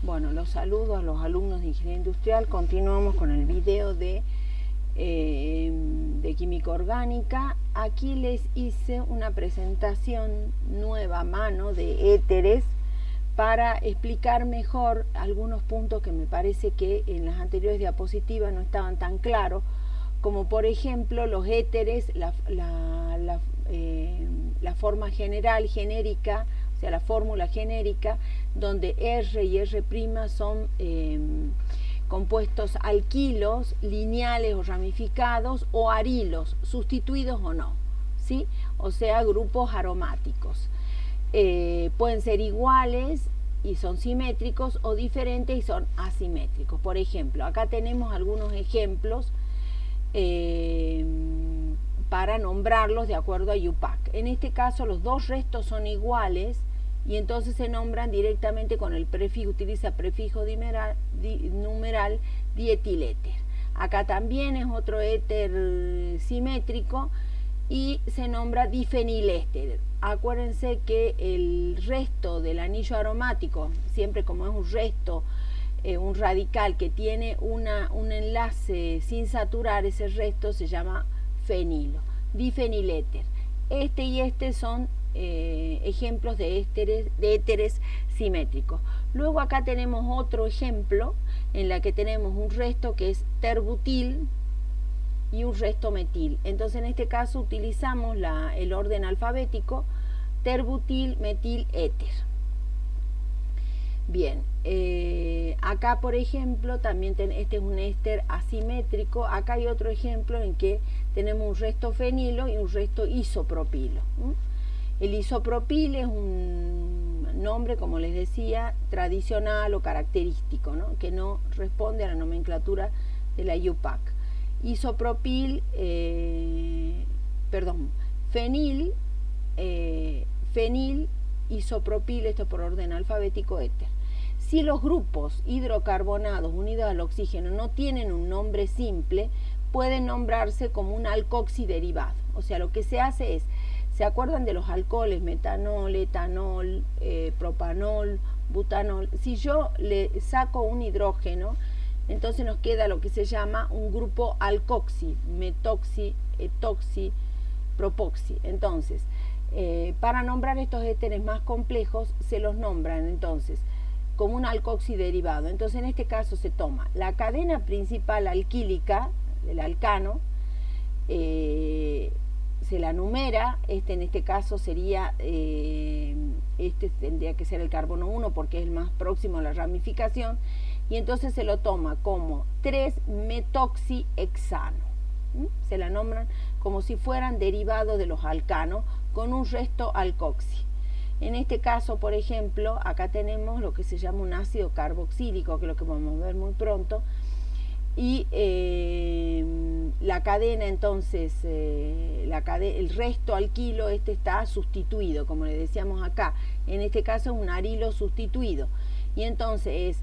Bueno, los saludo a los alumnos de Ingeniería Industrial. Continuamos con el video de química orgánica. Aquí les hice una presentación nueva a mano de éteres para explicar mejor algunos puntos que me parece que en las anteriores diapositivas no estaban tan claros, como por ejemplo los éteres, la forma general, genérica, o sea, la fórmula genérica, donde R y R' son compuestos alquilos, lineales o ramificados, o arilos, sustituidos o no, ¿sí? O sea, grupos aromáticos. Pueden ser iguales y son simétricos, o diferentes y son asimétricos. Por ejemplo, acá tenemos algunos ejemplos para nombrarlos de acuerdo a IUPAC. En este caso, los dos restos son iguales y entonces se nombran directamente con el prefijo, utiliza prefijo numeral dietiléter. Acá también es otro éter simétrico y se nombra difeniléster. Acuérdense que el resto del anillo aromático, siempre como es un resto, un radical que tiene un enlace sin saturar, ese resto se llama fenilo, difeniléter. Este y este son ejemplos de éteres simétricos. Luego acá tenemos otro ejemplo en la que tenemos un resto que es terbutil y un resto metil. Entonces en este caso utilizamos el orden alfabético: terbutil, metil, éter. Bien, acá por ejemplo también este es un éster asimétrico. Acá hay otro ejemplo en que tenemos un resto fenilo y un resto isopropilo. El isopropil es un nombre, como les decía, tradicional o característico, ¿no? Que no responde a la nomenclatura de la IUPAC. Isopropil, fenil, isopropil, esto por orden alfabético, éter. Si los grupos hidrocarbonados unidos al oxígeno no tienen un nombre simple, pueden nombrarse como un alcoxiderivado. O sea, lo que se hace es, ¿se acuerdan de los alcoholes? Metanol, etanol, propanol, butanol. Si yo le saco un hidrógeno, entonces nos queda lo que se llama un grupo alcoxi, metoxi, etoxi, propoxi. Entonces, para nombrar estos éteres más complejos, se los nombran entonces como un alcoxiderivado. Entonces, en este caso se toma la cadena principal alquílica, el alcano, se la numera, en este caso sería, este tendría que ser el carbono 1 porque es el más próximo a la ramificación, y entonces se lo toma como 3-metoxihexano. Se la nombran como si fueran derivados de los alcanos con un resto alcoxi. En este caso, por ejemplo, acá tenemos lo que se llama un ácido carboxílico, que es lo que vamos a ver muy pronto, y la cadena, entonces, el resto alquilo, está sustituido, como le decíamos acá. En este caso es un arilo sustituido. Y entonces,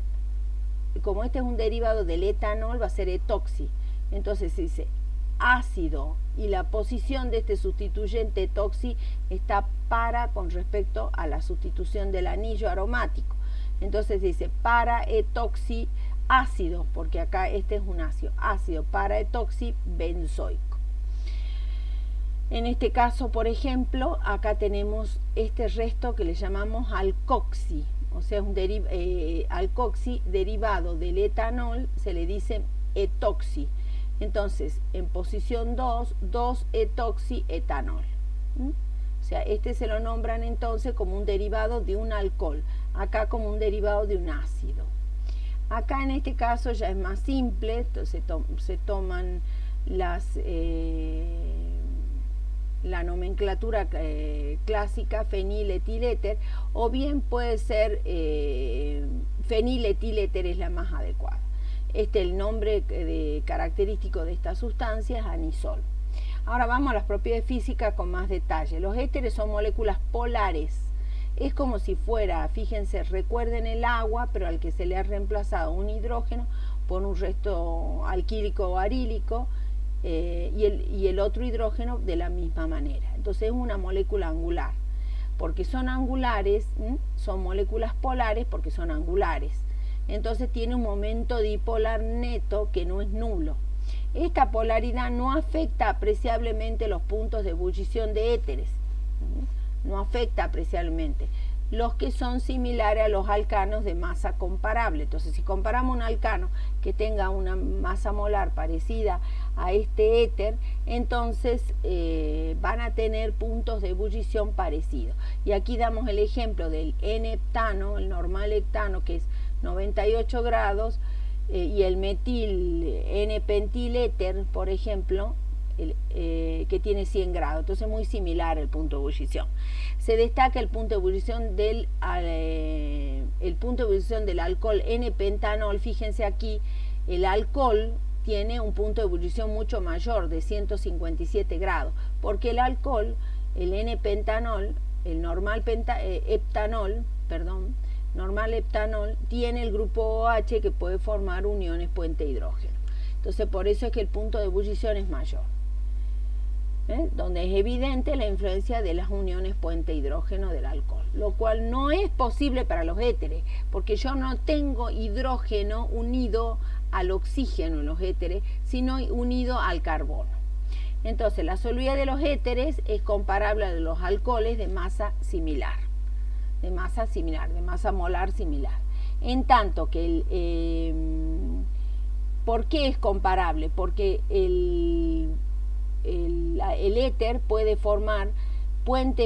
como este es un derivado del etanol, va a ser etoxi. Entonces se dice ácido, y la posición de este sustituyente etoxi está para con respecto a la sustitución del anillo aromático. Entonces dice para etoxi ácido, porque acá este es un ácido para etoxi benzoico. En este caso, por ejemplo, acá tenemos este resto que le llamamos alcoxi, o sea, un alcoxi derivado del etanol, se le dice etoxi. Entonces, en posición 2, 2-etoxietanol. O sea, se lo nombran entonces como un derivado de un alcohol, acá como un derivado de un ácido. Acá en este caso ya es más simple, entonces se toman la nomenclatura clásica, feniletiléter, o bien puede ser feniletiléter, es la más adecuada. El nombre característico de esta sustancia es anisol. Ahora vamos a las propiedades físicas con más detalle. Los éteres son moléculas polares. Es como si fuera, fíjense, recuerden el agua, pero al que se le ha reemplazado un hidrógeno por un resto alquílico o arílico, y el otro hidrógeno de la misma manera. Entonces es una molécula angular. Porque son angulares, son moléculas polares porque son angulares. entonces tiene un momento dipolar neto que no es nulo. Esta polaridad no afecta apreciablemente los puntos de ebullición de éteres, no afecta apreciablemente, los que son similares a los alcanos de masa comparable. Entonces, si comparamos un alcano que tenga una masa molar parecida a este éter, entonces van a tener puntos de ebullición parecidos. Y aquí damos el ejemplo del N-heptano, el normal heptano, que es 98 grados, y el metil N-pentiléter, por ejemplo, que tiene 100 grados. Entonces es muy similar el punto de ebullición. Se destaca el punto de ebullición del alcohol N-pentanol. Fíjense aquí, el alcohol tiene un punto de ebullición mucho mayor, de 157 grados, porque el alcohol, el N-pentanol, el normal heptanol, tiene el grupo OH que puede formar uniones puente hidrógeno. Entonces por eso es que el punto de ebullición es mayor, donde es evidente la influencia de las uniones puente hidrógeno del alcohol, lo cual no es posible para los éteres, porque yo no tengo hidrógeno unido al oxígeno en los éteres, sino unido al carbono. Entonces la solubilidad de los éteres es comparable a la de los alcoholes de masa similar, de masa molar similar. En tanto que ¿por qué es comparable? Porque el éter puede formar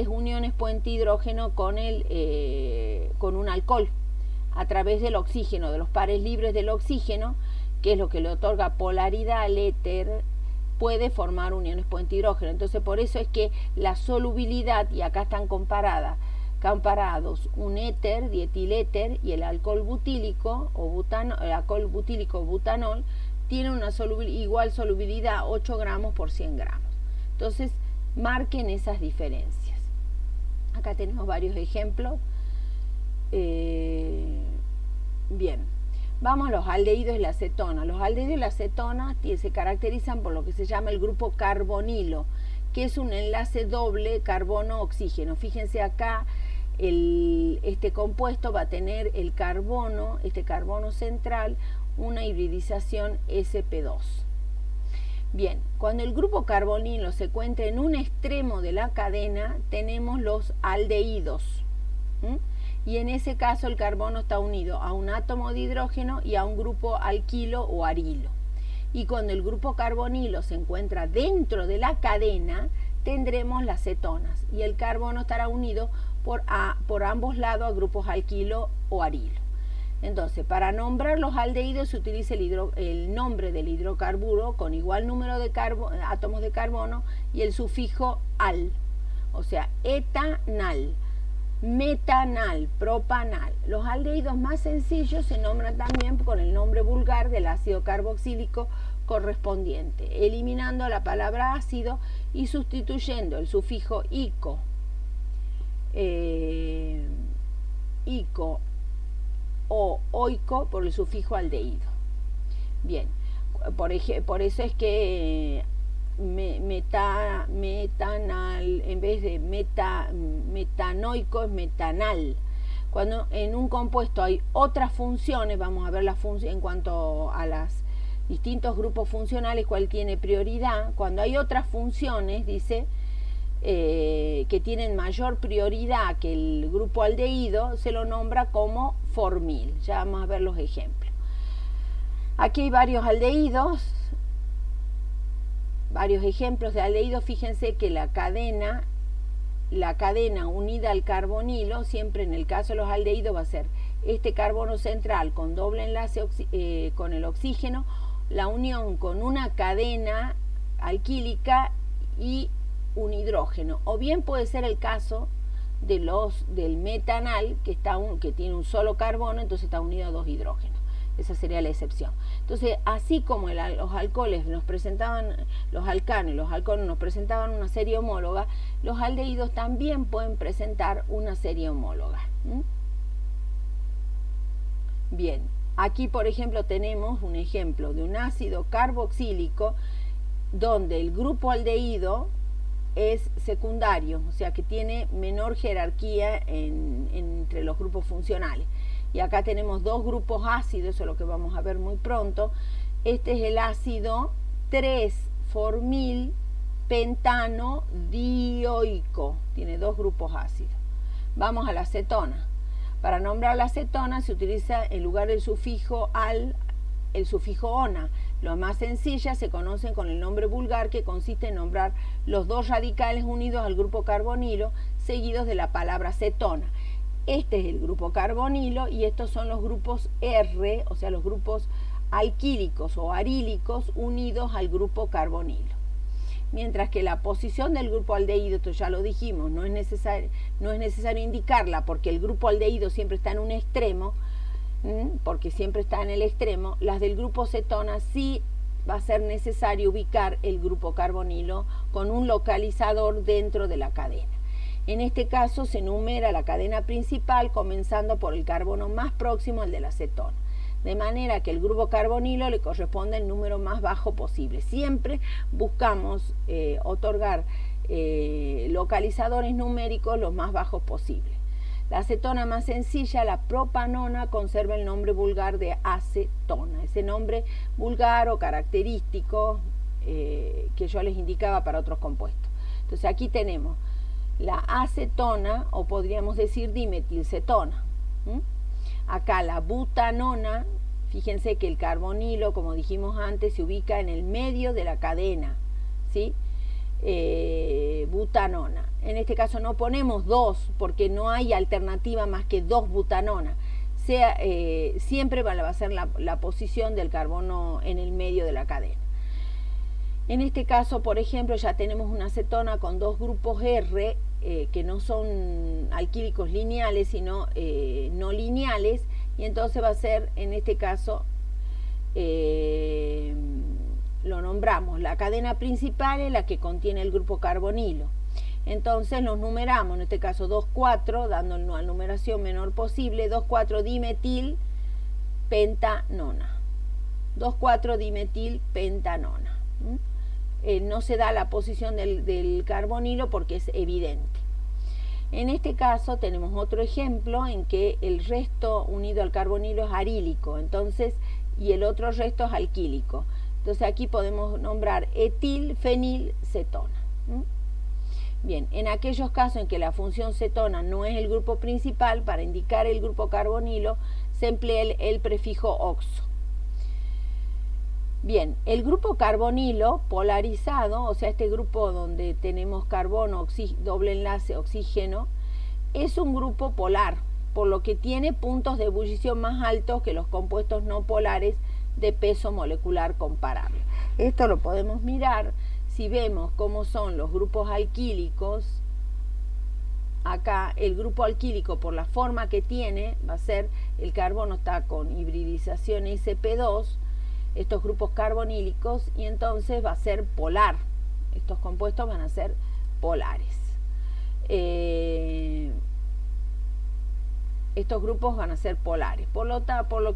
uniones puente hidrógeno con un alcohol a través del oxígeno, de los pares libres del oxígeno, que es lo que le otorga polaridad al éter, puede formar uniones puente hidrógeno. Entonces por eso es que la solubilidad, y acá están comparados un éter, dietiléter, y el alcohol butílico o butanol, tiene una igual solubilidad, 8 gramos por 100 gramos. Entonces marquen esas diferencias. Acá tenemos varios ejemplos. Bien, vamos a los aldehídos y la acetona. Los aldehídos y la acetona se caracterizan por lo que se llama el grupo carbonilo, que es un enlace doble carbono-oxígeno. Fíjense acá, este compuesto va a tener este carbono central, una hibridización sp2. Bien, cuando el grupo carbonilo se encuentra en un extremo de la cadena, tenemos los aldehídos, y en ese caso el carbono está unido a un átomo de hidrógeno y a un grupo alquilo o arilo. Y cuando el grupo carbonilo se encuentra dentro de la cadena, tendremos las cetonas, y el carbono estará unido por ambos lados a grupos alquilo o arilo. Entonces, para nombrar los aldehídos se utiliza el nombre del hidrocarburo con igual número de átomos de carbono y el sufijo al, o sea, etanal, metanal, propanal. Los aldehídos más sencillos se nombran también con el nombre vulgar del ácido carboxílico correspondiente, eliminando la palabra ácido y sustituyendo el sufijo ico o oico por el sufijo aldehído. Bien, por eso es que metanal, en vez de metanoico, es metanal. Cuando en un compuesto hay otras funciones, vamos a ver las funciones en cuanto a los distintos grupos funcionales, cuál tiene prioridad. Cuando hay otras funciones, dice, que tienen mayor prioridad que el grupo aldehído, se lo nombra como formil. Ya vamos a ver los ejemplos. Aquí hay varios aldehídos, varios ejemplos de aldehídos. Fíjense que la cadena unida al carbonilo, siempre en el caso de los aldehídos va a ser este carbono central con doble enlace con el oxígeno, la unión con una cadena alquílica y un hidrógeno, o bien puede ser el caso del metanal, que tiene un solo carbono, entonces está unido a dos hidrógenos. Esa sería la excepción. Entonces, así como los alcoholes nos presentaban, los alcanos y los alcoholes nos presentaban una serie homóloga, los aldehídos también pueden presentar una serie homóloga. Bien, aquí por ejemplo tenemos un ejemplo de un ácido carboxílico donde el grupo aldehído es secundario, o sea que tiene menor jerarquía entre los grupos funcionales. y acá tenemos dos grupos ácidos, eso es lo que vamos a ver muy pronto. Este es el ácido 3-formilpentano dioico, tiene dos grupos ácidos. Vamos a la acetona. Para nombrar la acetona se utiliza en lugar del sufijo al, el sufijo ona. Los más sencillas se conocen con el nombre vulgar, que consiste en nombrar los dos radicales unidos al grupo carbonilo, seguidos de la palabra cetona. Este es el grupo carbonilo y estos son los grupos R, o sea, los grupos alquílicos o arílicos unidos al grupo carbonilo. Mientras que la posición del grupo aldehído, esto ya lo dijimos, no es necesario indicarla porque el grupo aldehído siempre está en un extremo, porque siempre está en el extremo. Las del grupo cetona sí va a ser necesario ubicar el grupo carbonilo con un localizador dentro de la cadena. En este caso se numera la cadena principal comenzando por el carbono más próximo al de la cetona, de manera que el grupo carbonilo le corresponde el número más bajo posible. Siempre buscamos otorgar localizadores numéricos los más bajos posibles. La acetona más sencilla, la propanona, conserva el nombre vulgar de acetona, ese nombre vulgar o característico que yo les indicaba para otros compuestos. Entonces aquí tenemos la acetona, o podríamos decir dimetilcetona. Acá la butanona, fíjense que el carbonilo, como dijimos antes, se ubica en el medio de la cadena, ¿sí? Butanona. En este caso no ponemos dos, porque no hay alternativa más que dos butanonas. Siempre va a ser la posición del carbono en el medio de la cadena. En este caso, por ejemplo, ya tenemos una acetona con dos grupos R, que no son alquílicos lineales, sino no lineales, y entonces va a ser, en este caso, lo nombramos, la cadena principal es la que contiene el grupo carbonilo. Entonces los numeramos, en este caso 2,4, dando la numeración menor posible, 2,4-dimetilpentanona. 2,4-dimetilpentanona. No se da la posición del carbonilo porque es evidente. En este caso tenemos otro ejemplo en que el resto unido al carbonilo es arílico, entonces, y el otro resto es alquílico. Entonces aquí podemos nombrar etilfenilcetona. Bien, en aquellos casos en que la función cetona no es el grupo principal, para indicar el grupo carbonilo se emplea el prefijo oxo. Bien, el grupo carbonilo polarizado, o sea, este grupo donde tenemos carbono, doble enlace, oxígeno, es un grupo polar, por lo que tiene puntos de ebullición más altos que los compuestos no polares de peso molecular comparable. Esto lo podemos mirar si vemos cómo son los grupos alquílicos. Acá el grupo alquílico, por la forma que tiene, va a ser, el carbono está con hibridización sp2, estos grupos carbonílicos, y entonces va a ser polar. Estos compuestos van a ser polares. Estos grupos van a ser polares, por lo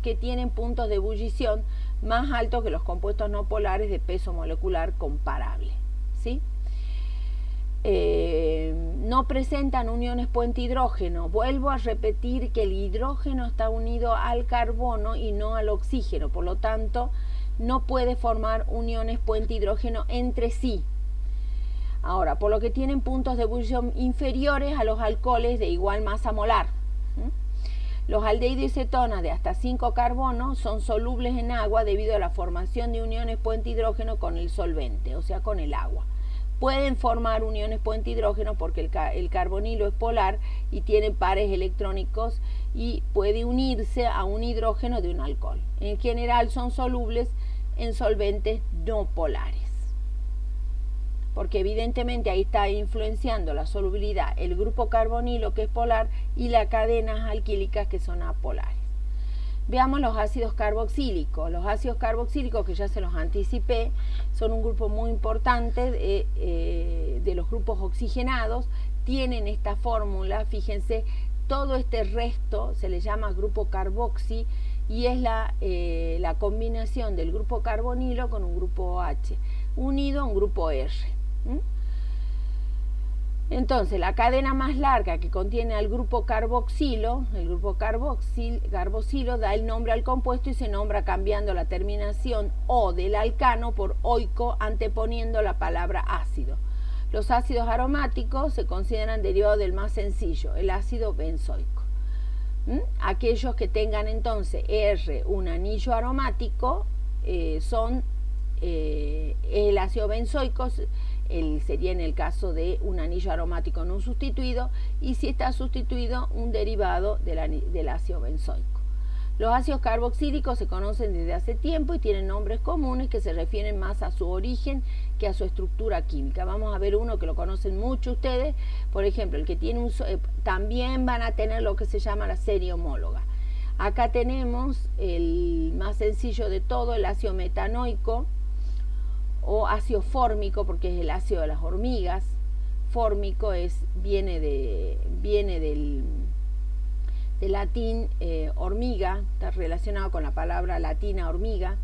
que tienen puntos de ebullición más altos que los compuestos no polares de peso molecular comparable, ¿sí? No presentan uniones puente hidrógeno. Vuelvo a repetir que el hidrógeno está unido al carbono y no al oxígeno, por lo tanto no puede formar uniones puente hidrógeno entre sí. Ahora, por lo que tienen puntos de ebullición inferiores a los alcoholes de igual masa molar. Los aldehídos y cetonas de hasta 5 carbonos son solubles en agua debido a la formación de uniones puente hidrógeno con el solvente, o sea, con el agua. Pueden formar uniones puente hidrógeno porque el carbonilo es polar y tiene pares electrónicos y puede unirse a un hidrógeno de un alcohol. En general son solubles en solventes no polares, porque evidentemente ahí está influenciando la solubilidad el grupo carbonilo, que es polar, y las cadenas alquílicas, que son apolares. Veamos los ácidos carboxílicos. Los ácidos carboxílicos, que ya se los anticipé, son un grupo muy importante de los grupos oxigenados. Tienen esta fórmula, fíjense, todo este resto se le llama grupo carboxi y es la combinación del grupo carbonilo con un grupo OH unido a un grupo R. Entonces, la cadena más larga que contiene al grupo carboxilo, el grupo carboxilo da el nombre al compuesto y se nombra cambiando la terminación O del alcano por oico, anteponiendo la palabra ácido. Los ácidos aromáticos se consideran derivados del más sencillo, el ácido benzoico. Aquellos que tengan entonces R, un anillo aromático, son el ácido benzoico, sería en el caso de un anillo aromático no sustituido, y si está sustituido, un derivado del ácido benzoico. Los ácidos carboxílicos se conocen desde hace tiempo y tienen nombres comunes que se refieren más a su origen que a su estructura química. Vamos a ver uno que lo conocen mucho ustedes, por ejemplo, el que tiene también van a tener lo que se llama la serie homóloga. Acá tenemos el más sencillo de todo, el ácido metanoico, o ácido fórmico, porque es el ácido de las hormigas. Fórmico viene del latín hormiga, está relacionado con la palabra latina hormiga.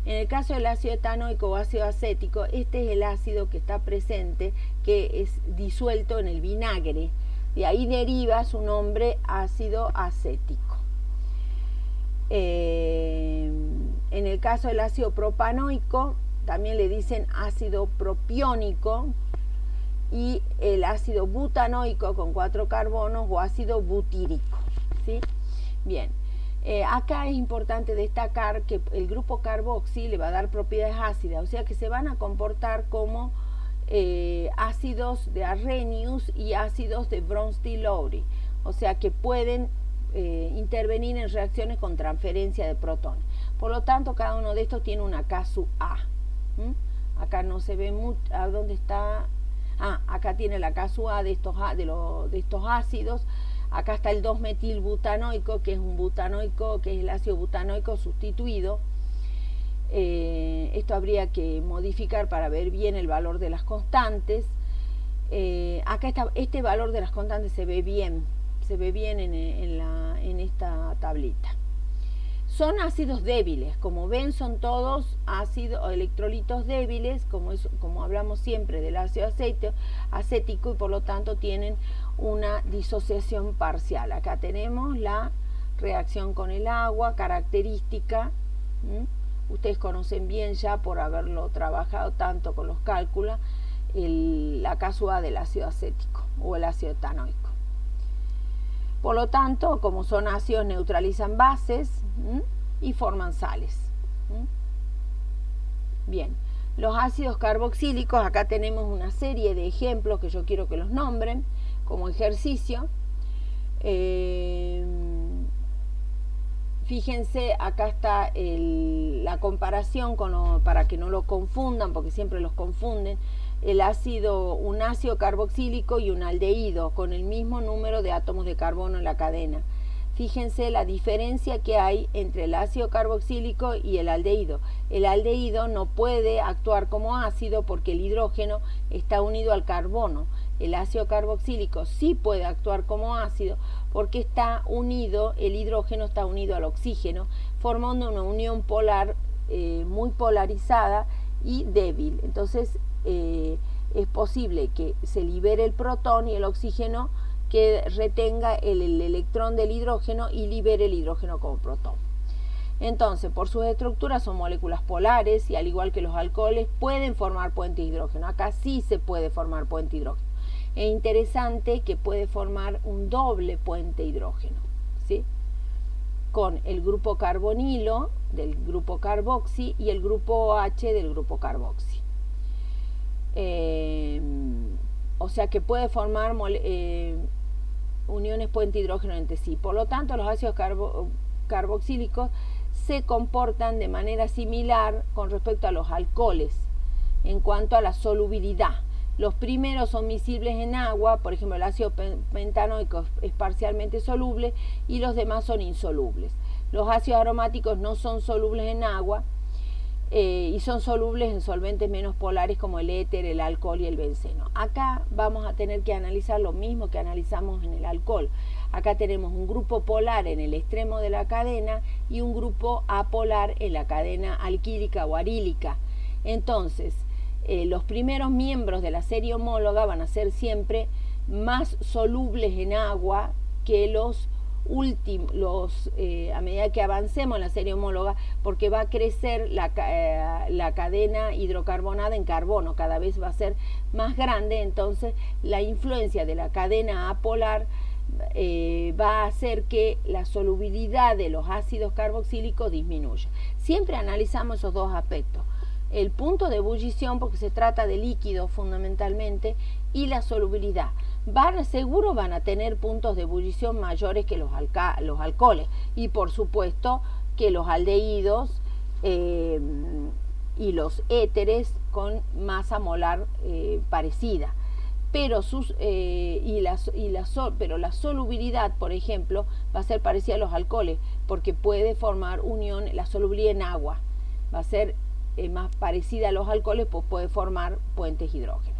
En el caso del ácido etanoico o ácido acético, este es el ácido que está presente, que es disuelto en el vinagre. De ahí deriva su nombre ácido acético. En el caso del ácido propanoico, también le dicen ácido propiónico, y el ácido butanoico con 4 carbonos o ácido butírico, ¿sí? Bien, acá es importante destacar que el grupo carboxi le va a dar propiedades ácidas, o sea que se van a comportar como ácidos de Arrhenius y ácidos de Bronsted-Lowry, o sea que pueden intervenir en reacciones con transferencia de protones. Por lo tanto, cada uno de estos tiene una K sub A. Acá no se ve mucho. ¿A dónde está? Acá tiene la K sub A de estos ácidos. Acá está el 2-metilbutanoico, que es un butanoico, que es el ácido butanoico sustituido. Esto habría que modificar para ver bien el valor de las constantes. Acá está, este valor de las constantes se ve bien en esta tablita. Son ácidos débiles, como ven, son todos ácidos o electrolitos débiles, como hablamos siempre del ácido acético, y por lo tanto tienen una disociación parcial. Acá tenemos la reacción con el agua, característica. Ustedes conocen bien ya por haberlo trabajado tanto con los cálculos, la K sub A del ácido acético o el ácido etanoico. Por lo tanto, como son ácidos, neutralizan bases y forman sales. Bien, los ácidos carboxílicos, acá tenemos una serie de ejemplos que yo quiero que los nombren como ejercicio. Fíjense, acá está la comparación para que no lo confundan, porque siempre los confunden. Un ácido carboxílico y un aldehído con el mismo número de átomos de carbono en la cadena. Fíjense la diferencia que hay entre el ácido carboxílico y el aldehído. El aldehído no puede actuar como ácido porque el hidrógeno está unido al carbono. El ácido carboxílico sí puede actuar como ácido porque el hidrógeno está unido al oxígeno, formando una unión polar muy polarizada y débil. Entonces, es posible que se libere el protón y el oxígeno que retenga el electrón del hidrógeno y libere el hidrógeno como protón. Entonces, por sus estructuras son moléculas polares y al igual que los alcoholes pueden formar puente hidrógeno. Acá sí se puede formar puente hidrógeno. Es interesante que puede formar un doble puente hidrógeno, ¿sí? Con el grupo carbonilo del grupo carboxi y el grupo OH del grupo carboxi. O sea que puede formar uniones puente hidrógeno entre sí. Por lo tanto, los ácidos carboxílicos se comportan de manera similar con respecto a los alcoholes en cuanto a la solubilidad. Los primeros son miscibles en agua, por ejemplo el ácido pentanoico es parcialmente soluble y los demás son insolubles. Los ácidos aromáticos no son solubles en agua y son solubles en solventes menos polares como el éter, el alcohol y el benceno. Acá vamos a tener que analizar lo mismo que analizamos en el alcohol. Acá tenemos un grupo polar en el extremo de la cadena y un grupo apolar en la cadena alquílica o arílica. Entonces, los primeros miembros de la serie homóloga van a ser siempre más solubles en agua que los a medida que avancemos en la serie homóloga, porque va a crecer la cadena hidrocarbonada en carbono, cada vez va a ser más grande, entonces la influencia de la cadena apolar va a hacer que la solubilidad de los ácidos carboxílicos disminuya. Siempre analizamos esos dos aspectos: el punto de ebullición, porque se trata de líquido fundamentalmente, y la solubilidad. Seguro van a tener puntos de ebullición mayores que los alcoholes, y por supuesto que los aldehídos y los éteres con masa molar parecida. Pero la solubilidad, por ejemplo, va a ser parecida a los alcoholes, porque puede formar unión, la solubilidad en agua va a ser más parecida a los alcoholes, pues puede formar puentes hidrógenos.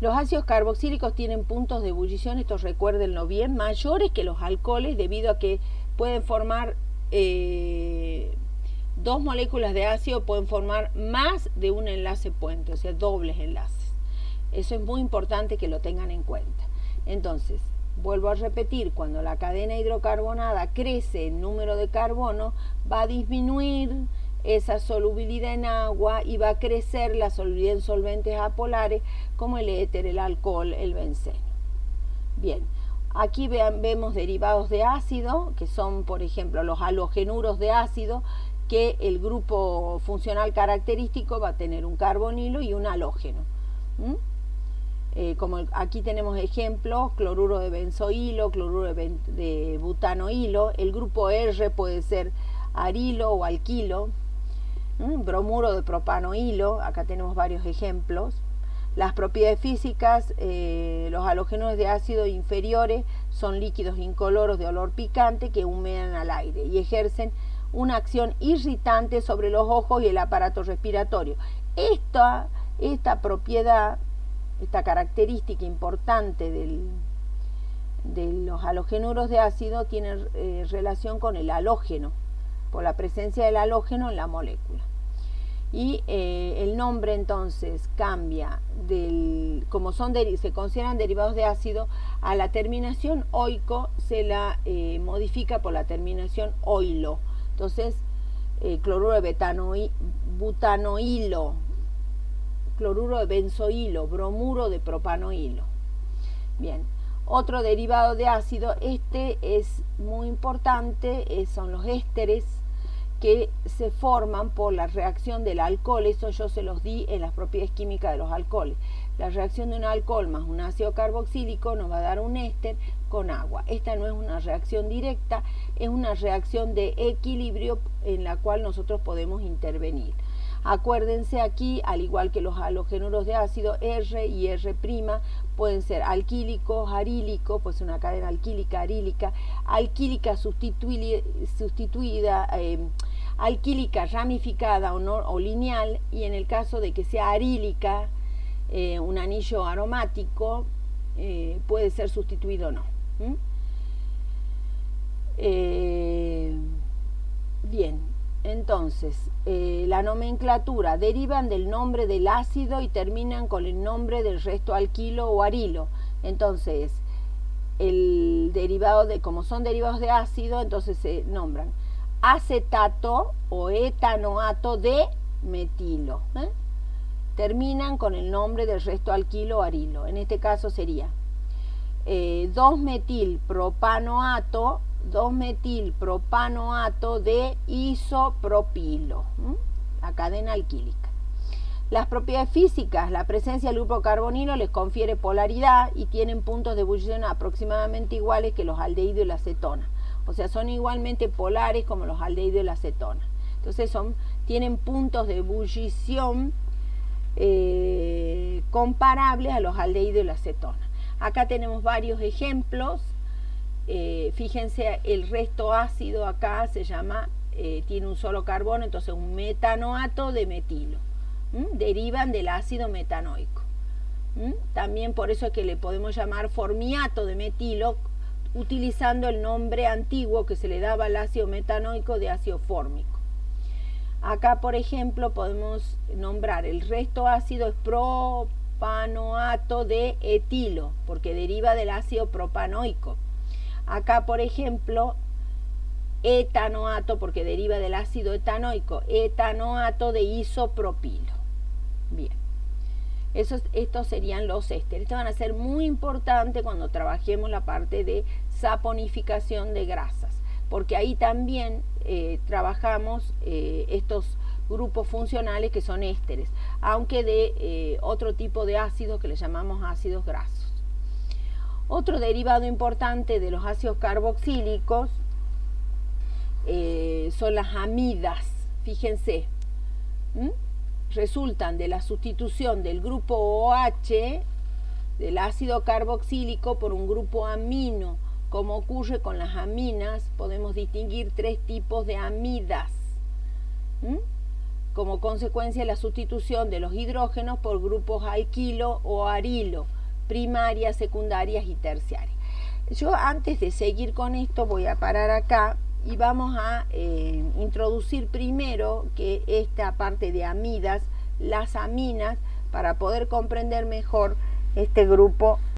Los ácidos carboxílicos tienen puntos de ebullición, esto recuérdenlo bien, mayores que los alcoholes, debido a que pueden formar dos moléculas de ácido, pueden formar más de un enlace puente, o sea, dobles enlaces. Eso es muy importante que lo tengan en cuenta. Entonces, vuelvo a repetir, cuando la cadena hidrocarbonada crece en número de carbono, va a disminuir esa solubilidad en agua y va a crecer la solubilidad en solventes apolares como el éter, el alcohol, el benceno. Bien, aquí vemos derivados de ácido, que son, por ejemplo, los halogenuros de ácido, que el grupo funcional característico va a tener un carbonilo y un halógeno. Como aquí tenemos ejemplos: cloruro de benzoilo, cloruro de butanoilo. El grupo R puede ser arilo o alquilo. Bromuro de propanoilo, acá tenemos varios ejemplos. Las propiedades físicas: los halógenos de ácido inferiores son líquidos incoloros de olor picante que humean al aire y ejercen una acción irritante sobre los ojos y el aparato respiratorio. Esta propiedad, esta característica importante de los halogenuros de ácido tiene relación con el halógeno, por la presencia del halógeno en la molécula. Y el nombre entonces cambia como se consideran derivados de ácido, a la terminación oico se la modifica por la terminación oilo. Entonces, cloruro de butanoilo, cloruro de benzoilo, bromuro de propanoilo. Bien, otro derivado de ácido, este es muy importante, son los ésteres, que se forman por la reacción del alcohol. Eso yo se los di en las propiedades químicas de los alcoholes. La reacción de un alcohol más un ácido carboxílico nos va a dar un éster con agua. Esta no es una reacción directa, es una reacción de equilibrio en la cual nosotros podemos intervenir. Acuérdense aquí, al igual que los halogenuros de ácido, R y R' pueden ser alquílicos, arílicos, pues una cadena alquílica, arílica, alquílica sustituida, alquílica ramificada o lineal, y en el caso de que sea arílica, un anillo aromático, puede ser sustituido o no. Bien, entonces, la nomenclatura: derivan del nombre del ácido y terminan con el nombre del resto alquilo o arilo. Entonces, el derivado como son derivados de ácido, entonces se nombran acetato o etanoato de metilo. Terminan con el nombre del resto alquilo o arilo. En este caso sería 2-metilpropanoato de isopropilo, la cadena alquílica. Las propiedades físicas: la presencia del grupo carbonilo les confiere polaridad y tienen puntos de ebullición aproximadamente iguales que los aldehídos y la acetona. O sea, son igualmente polares como los aldehídos y la acetona. Entonces tienen puntos de ebullición comparables a los aldehídos y la acetona. Acá tenemos varios ejemplos. Fíjense, el resto ácido acá se llama, tiene un solo carbono, entonces un metanoato de metilo. Derivan del ácido metanoico. También por eso es que le podemos llamar formiato de metilo, utilizando el nombre antiguo que se le daba al ácido metanoico de ácido fórmico. Acá, por ejemplo, podemos nombrar el resto ácido es propanoato de etilo, porque deriva del ácido propanoico. Acá, por ejemplo, etanoato, porque deriva del ácido etanoico, etanoato de isopropilo. Bien, estos serían los ésteres. Estos van a ser muy importantes cuando trabajemos la parte de saponificación de grasas, porque ahí también trabajamos estos grupos funcionales que son ésteres, aunque de otro tipo de ácidos que le llamamos ácidos grasos. Otro derivado importante de los ácidos carboxílicos son las amidas. Fíjense, resultan de la sustitución del grupo OH del ácido carboxílico por un grupo amino. Como ocurre con las aminas, podemos distinguir tres tipos de amidas, como consecuencia de la sustitución de los hidrógenos por grupos alquilo o arilo, primarias, secundarias y terciarias. Yo, antes de seguir con esto, voy a parar acá y vamos a introducir primero que esta parte de amidas, las aminas, para poder comprender mejor este grupo